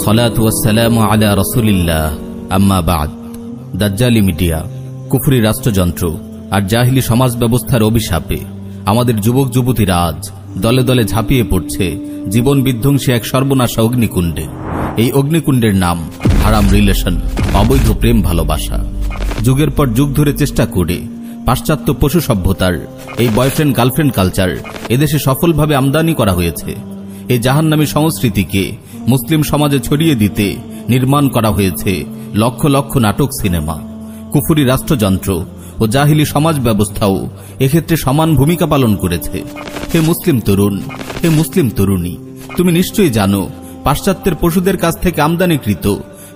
والصلاة والسلام على رسول الله أما بعد দাজ্জালি media কুফরি রাষ্ট্রযন্ত্র আর জাহিলি সমাজ ব্যবস্থার অভিশাপে আমাদের যুবক যুবতীরা আজ দলে দলে ঝাঁপিয়ে পড়ছে জীবন বিধ্বংসী এক সর্বনাশা অগ্নিকুণ্ডে। এই অগ্নিকুণ্ডের নাম হারাম রিলেশন, অবৈধ প্রেম ভালোবাসা। যুগের পর যুগ ধরে চেষ্টা করে পাশ্চাত্য পশু সভ্যতার এই বয়ফ্রেন্ড গার্লফ্রেন্ড কালচার এদেশে সফলভাবে আমদানি করা হয়েছে। এই জাহান্নামী সংস্কৃতিকে মুসলিম সমাজে ছড়িয়ে দিতে নির্মাণ করা হয়েছে লক্ষ লক্ষ নাটক, সিনেমা। কুফরি রাষ্ট্রযন্ত্র ও জাহিলি সমাজ ব্যবস্থাও এক্ষেত্রে সমান ভূমিকা পালন করেছে। হে মুসলিম তরুণ, হে মুসলিম তরুণী, তুমি নিশ্চয়ই জানো পাশ্চাত্যের পশুদের কাছ থেকে আমদানিকৃত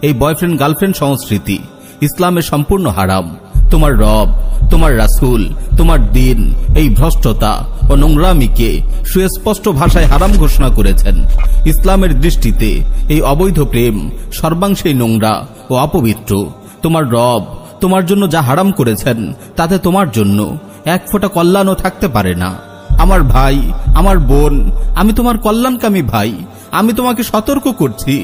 এই বয়ফ্রেন্ড গার্লফ্রেন্ড সংস্কৃতি ইসলামে সম্পূর্ণ হারাম। তোমার রব, তোমার রাসূল, তোমার দিন এই ভ্রষ্টতা ও নোংরামিকে সুস্পষ্ট ভাষায় হারাম ঘোষণা করেছেন। ইসলামের দৃষ্টিতে এই অবৈধ প্রেম সর্বাংশেই নোংরা ও অপবিত্র। তোমার রব তোমার জন্য যা হারাম করেছেন তাতে তোমার জন্য এক ফোঁটা কল্যাণও থাকতে পারে না। আমার ভাই, আমার বোন, আমি তোমার কল্যাণকামী ভাই। আমি তোমাকে সতর্ক করছি,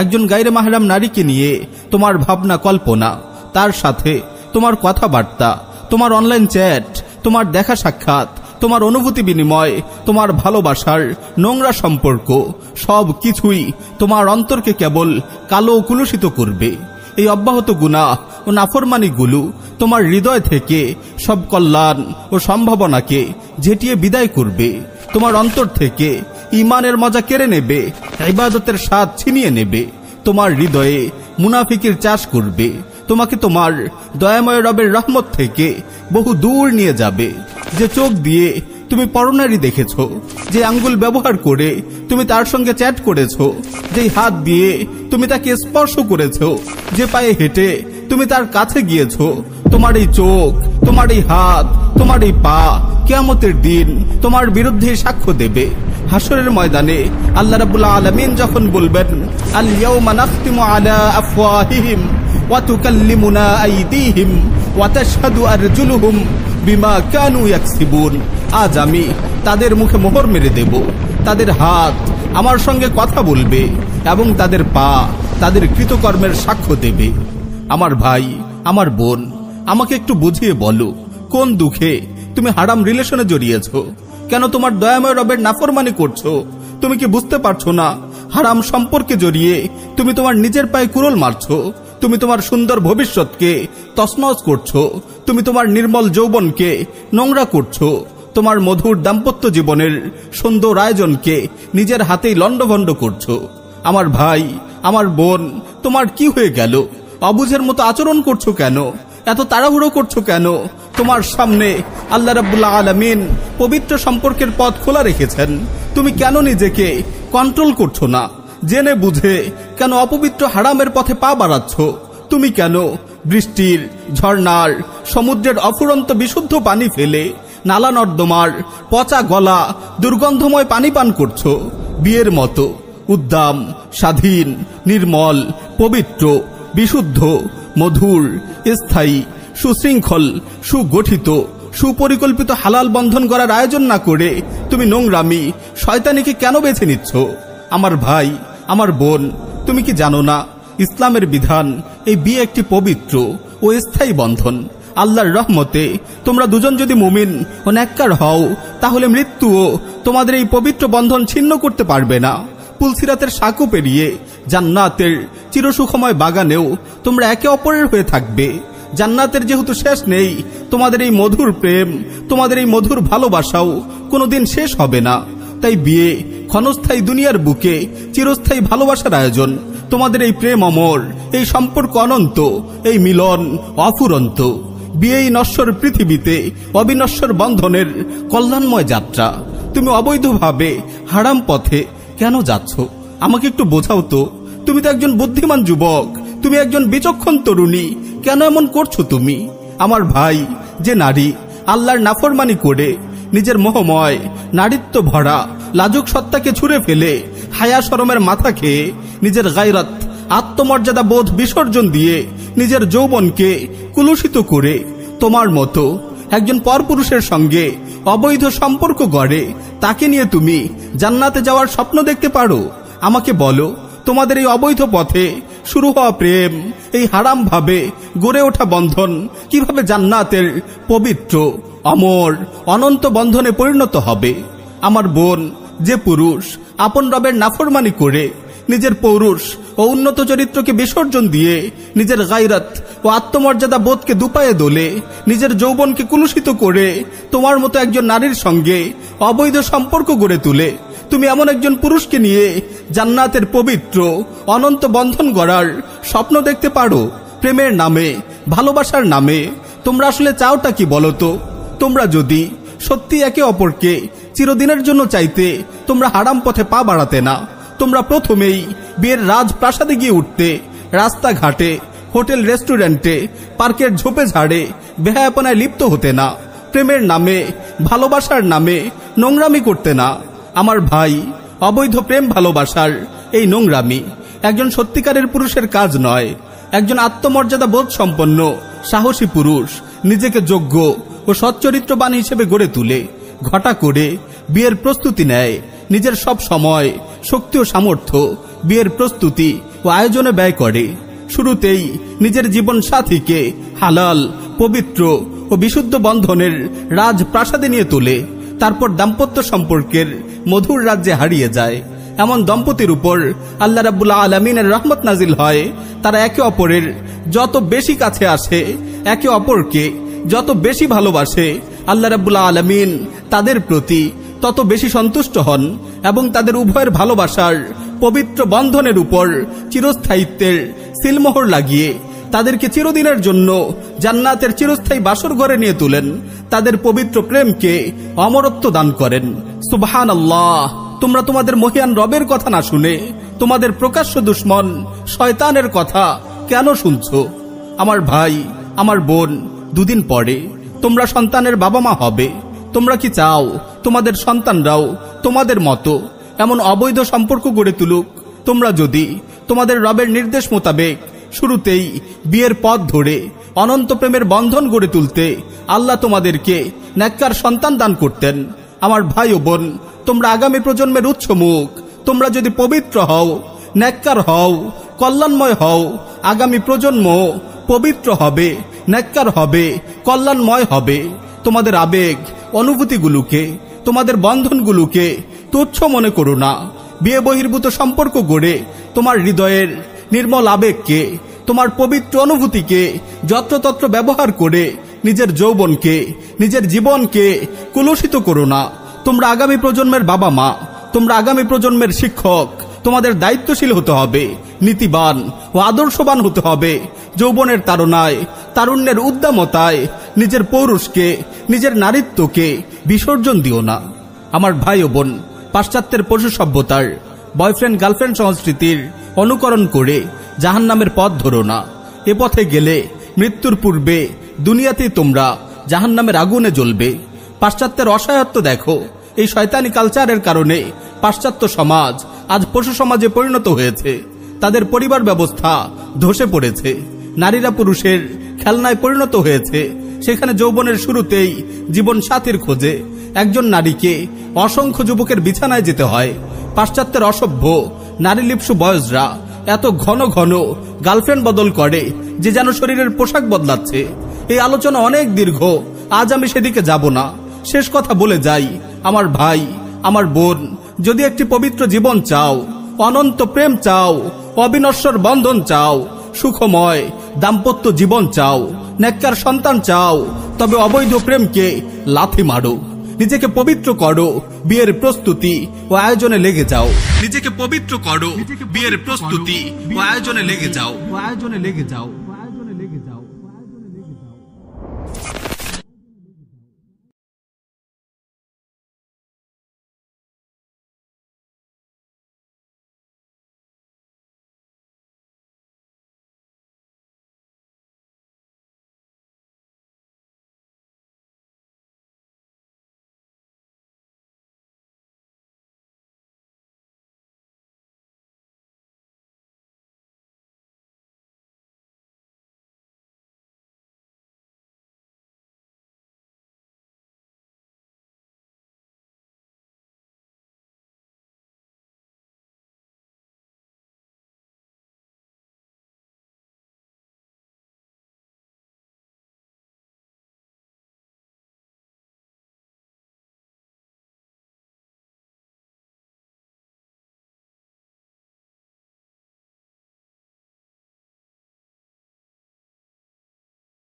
একজন গায়রে মাহরাম নারীকে নিয়ে তোমার ভাবনা কল্পনা, তার সাথে তোমার কথাবার্তা, তোমার অনলাইন চ্যাট, তোমার দেখা সাক্ষাৎ, তোমার অনুভূতি বিনিময়, তোমার ভালোবাসার নোংরা সম্পর্ক সব কিছুই তোমার অন্তরকে কেবল কালো ও কুলুষিত করবে। এই অব্যাহত গুনাহ ও নাফরমানিগুলো তোমার হৃদয় থেকে সব কল্যাণ ও সম্ভাবনাকে ঝেঁটিয়ে বিদায় করবে। তোমার অন্তর থেকে ঈমানের মজা কেড়ে নেবে, ইবাদতের স্বাদ ছিনিয়ে নেবে। তোমার হৃদয়ে মুনাফিকের চাষ করবে, তোমাকে তোমার দয়াময় রবের রহমত থেকে বহু দূর নিয়ে যাবে। যে চোখ দিয়ে তুমি পরনারী দেখেছো, যে আঙ্গুল ব্যবহার করে তুমি তার সঙ্গে চ্যাট করেছো, যেই হাত দিয়ে তুমি তাকে স্পর্শ করেছো, যে পায়ে হেঁটে তুমি তার কাছে গিয়েছো, তোমার এই চোখ, তোমার এই হাত, তোমার এই পা কিয়ামতের দিন তোমার বিরুদ্ধে সাক্ষ্য দেবে। হাসরের ময়দানে আল্লাহ রাব্বুল আলামিন যখন বলবেন, আল ইয়াউমা নাখতিমু আলা আফওয়াহিহিম ওয়া তুকাল্লিমুনা আইদিহিম ওয়া তাশহাদু আরজুলুহুম বিমা কানু ইয়াকসিবুন, আজ আমি তাদের মুখে মোহর মেরে দেব। তাদের হাত আমার সঙ্গে কথা বলবে এবং তাদের পা তাদের কৃতকর্মের সাক্ষ্য দেবে। আমার ভাই, আমার বোন, আমাকে একটু বুঝিয়ে বলো, কোন দুঃখে তুমি হারাম রিলেশনে জড়িয়েছো? কেন তোমার দয়াময় রবের নাফরমানি করছো? তুমি কি বুঝতে পারছো না হারাম সম্পর্কে জড়িয়ে তুমি তোমার নিজের পায়ে কুড়োল মারছো? তুমি তোমার সুন্দর ভবিষ্যৎকে তছনছ করছো, তুমি তোমার নির্মল যৌবনকে নোংরা করছো, তোমার মধুর দাম্পত্য জীবনের সুন্দর আয়োজনকে নিজের হাতেই লণ্ডভণ্ড করছো। আমার ভাই, আমার বোন, তোমার কি হয়ে গেল? অবুঝের মতো আচরণ করছো কেন? এত তাড়াহুড়ো করছো কেন? তোমার সামনে আল্লাহ রাব্বুল আলামিন পবিত্র সম্পর্কের পথ খোলা রেখেছেন, তুমি কেন নিজেকে কন্ট্রোল করছো না? জেনে বুঝে কেন অপবিত্র হারামের পথে পা বাড়াচ্ছ? তুমি কেন বৃষ্টির, ঝর্ণার, সমুদ্রের অফুরন্ত বিশুদ্ধ পানি ফেলে নালা নর্দমার পচা গলা দুর্গন্ধময় পানি পান করছো? বিয়ের মতো উদ্দাম, স্বাধীন, নির্মল, পবিত্র, বিশুদ্ধ, মধুর, স্থায়ী, সুশৃঙ্খল, সুগঠিত, সুপরিকল্পিত হালাল বন্ধন করার আয়োজন না করে তুমি নোংরামি, শয়তানিকে কেন বেছে নিচ্ছ? আমার ভাই, আমার বোন, তুমি কি জানো না ইসলামের বিধান এই বিয়ে একটি পবিত্র ও স্থায়ী বন্ধন। আল্লাহর রহমতে তোমরা দুজন যদি মুমিন ও নেককার হও, তাহলে মৃত্যুও তোমাদের এই পবিত্র বন্ধন ছিন্ন করতে পারবে না। পুলসিরাতের সাঁকো পেরিয়ে জান্নাতের চিরসুখময় বাগানেও তোমরা একে অপরের হয়ে থাকবে। জান্নাতের যেহেতু শেষ নেই, তোমাদের এই মধুর প্রেম, তোমাদের এই মধুর ভালোবাসাও কোনোদিন শেষ হবে না। তাই বিয়ে ক্ষণস্থায়ী দুনিয়ার বুকে চিরস্থায়ী ভালোবাসার আয়োজন। তোমাদের এই প্রেম অমর, এই সম্পর্ক অনন্ত, এই মিলন অফুরন্ত। বিয়েই নশ্বর পৃথিবীতে অবিনশ্বর বন্ধনের কল্যাণময় যাত্রা। তুমি অবৈধভাবে হারাম পথে কেন যাচ্ছ? আমাকে একটু বোঝাও তো। তুমি তো একজন বুদ্ধিমান যুবক, তুমি একজন বিচক্ষণ তরুণী, কেন এমন করছো তুমি? আমার ভাই, যে নারী আল্লাহর নাফরমানি করে নিজের মোহময় নারীত্ব ভরা লাজুক সত্তাকে ছুঁড়ে ফেলে হায়া শরমের মাথা খেয়ে নিজের গায়রাত, আত্মমর্যাদা বোধ বিসর্জন দিয়ে নিজের যৌবনকে কুলুষিত করে তোমার মতো একজন পরপুরুষের সঙ্গে অবৈধ সম্পর্ক গড়ে তাকে নিয়ে তুমি জান্নাতে যাওয়ার স্বপ্ন দেখতে পারো? আমাকে বলো, তোমাদের এই অবৈধ পথে শুরু হওয়া প্রেম, এই হারাম ভাবে গড়ে ওঠা বন্ধন কিভাবে জান্নাতের পবিত্র অমর অনন্ত বন্ধনে পরিণত হবে। আমার বোন, যে পুরুষ আপন রবের নাফরমানি করে নিজের পৌরুষ ও উন্নত চরিত্রকে বিসর্জন দিয়ে নিজের গায়রাত ও আত্মমর্যাদা বোধকে দুপায়ে দোলে, নিজের যৌবনকে কুলুষিত করে তোমার মতো একজন নারীর সঙ্গে অবৈধ সম্পর্ক গড়ে তুলে, তুমি এমন একজন পুরুষকে নিয়ে জান্নাতের পবিত্র অনন্ত বন্ধন গড়ার স্বপ্ন দেখতে পারো। প্রেমের নামে, ভালোবাসার নামে তোমরা আসলে চাওটা কি বলো তো? তোমরা যদি সত্যি একে অপরকে চিরদিনের জন্য চাইতে, তোমরা হারাম পথে পা বাড়াতে না। তোমরা প্রথমেই বিয়ের রাজপ্রাসাদে গিয়ে উঠতে, রাস্তাঘাটে, হোটেল রেস্টুরেন্টে, পার্কের ঝোপে ঝাড়ে বেহায়াপনায় লিপ্ত হতে না। প্রেমের নামে, ভালোবাসার নামে নোংরামি করতে না। আমার ভাই, অবৈধ প্রেম ভালোবাসার এই নোংরামি একজন সত্যিকারের পুরুষের কাজ নয়। একজন আত্মমর্যাদা বোধ সম্পন্ন সাহসী পুরুষ নিজেকে যোগ্য ও সচ্চরিত্রবান হিসেবে গড়ে তুলে ঘটা করে বিয়ের প্রস্তুতি নেয়। নিজের সব সময়, শক্তি ও সামর্থ্য বিয়ের প্রস্তুতি ও আয়োজনে ব্যয় করে। শুরুতেই নিজের জীবন সাথীকে হালাল, পবিত্র ও বিশুদ্ধ বন্ধনের রাজপ্রাসাদে নিয়ে তোলে। তারপর দাম্পত্য সম্পর্কের মধুর রাজ্যে হারিয়ে যায়। এমন দম্পতির উপর আল্লাহ রাব্বুল আলামিনের রহমত নাজিল হয়। তারা একে অপরের যত বেশি কাছে আসে, একে অপরকে যত বেশি ভালোবাসে, আল্লাহ রাব্বুল আলামিন তাদের প্রতি তত বেশি সন্তুষ্ট হন এবং তাদের উভয়ের ভালোবাসার পবিত্র বন্ধনের উপর চিরস্থায়িত্বের সিলমোহর লাগিয়ে তাদেরকে চিরদিনের জন্য জান্নাতের চিরস্থায়ী বাসর ঘরে নিয়ে তুলেন। তাদের পবিত্র প্রেমকে অমরত্ব দান করেন। সুবহানাল্লাহ। তোমরা তোমাদের মহিয়ান রবের কথা না শুনে তোমাদের প্রকাশ্য দুশমন শয়তানের কথা কেন শুনছো? আমার ভাই, আমার বোন, দুদিন পরে তোমরা সন্তানের বাবা মা হবে। তোমরা কি চাও তোমাদের সন্তানরাও তোমাদের মতো এমন অবৈধ সম্পর্ক গড়ে তুলুক? তোমরা যদি তোমাদের রবের নির্দেশ মোতাবেক শুরুতেই বিয়ের পথ ধরে অনন্ত প্রেমের বন্ধন গড়ে তুলতে, আল্লাহ তোমাদেরকে নেককার সন্তান দান করতেন। আমার ভাই ও বোন, তোমরা আগামী প্রজন্মের উৎস মুখ। তোমরা যদি পবিত্র হও, নেককার হও, কল্যাণময় হও, আগামী প্রজন্ম পবিত্র হবে, নেককার হবে, কল্যাণময় হবে। তোমাদের আবেগ অনুভূতিগুলোকে, তোমাদের বন্ধনগুলোকে তুচ্ছ মনে করো না। বিয়ে বহির্ভূত সম্পর্ক গড়ে তোমার হৃদয়ের নির্মল আবেগকে, তোমার পবিত্র অনুভূতিকে যত্রতত্র ব্যবহার করে নিজের যৌবনকে, নিজের জীবনকে কুলুষিত করো না। তোমরা আগামী প্রজন্মের বাবা মা, তোমরা আগামী প্রজন্মের শিক্ষক। তোমাদের দায়িত্বশীল হতে হবে, নীতিবান ও আদর্শবান হতে হবে। যৌবনের তাড়নায়, তারুণ্যের উদ্দামতায় নিজের পৌরুষকে, নিজের নারীত্বকে বিসর্জন দিও না। আমার ভাই ও বোন, পাশ্চাত্যের পশু সভ্যতার বয়ফ্রেন্ড গার্লফ্রেন্ড সংস্কৃতির অনুকরণ করে জাহান্নামের পথ ধরো না। এ পথে গেলে মৃত্যুর পূর্বে দুনিয়াতেই তোমরা জাহান্নামের আগুনে জ্বলবে। পাশ্চাত্যের অসহায়ত্ব দেখো। এই শয়তানি কালচারের কারণে পাশ্চাত্য সমাজ আজ পশু সমাজে পরিণত হয়েছে। তাদের পরিবার ব্যবস্থা ধসে পড়েছে। নারীরা পুরুষের খেলনায় পরিণত হয়েছে। সেখানে যৌবনের শুরুতেই জীবন সাথীর খোঁজে একজন নারীকে অসংখ্য যুবকের বিছানায় যেতে হয়। পাশ্চাত্যের অসভ্য নারীলিপ্সু বয়সরা এত ঘন ঘন গার্লফ্রেন্ড বদল করে যে যেন শরীরের পোশাক বদলাচ্ছে। এই আলোচনা অনেক দীর্ঘ, আজ আমি সেদিকে যাব না। শেষ কথা বলে যাই, আমার ভাই, আমার বোন, যদি একটি পবিত্র জীবন চাও, অনন্ত প্রেম চাও, অবিনশ্বর বন্ধন চাও, সুখময় দাম্পত্য জীবন চাও, নেককার সন্তান চাও, তবে অবৈধ প্রেমকে লাথি মারো। নিজেকে পবিত্র করো, বিয়ের প্রস্তুতি ও আয়োজনে লেগে যাও। নিজেকে পবিত্র করো, বিয়ের প্রস্তুতি ও আয়োজনে লেগে যাও।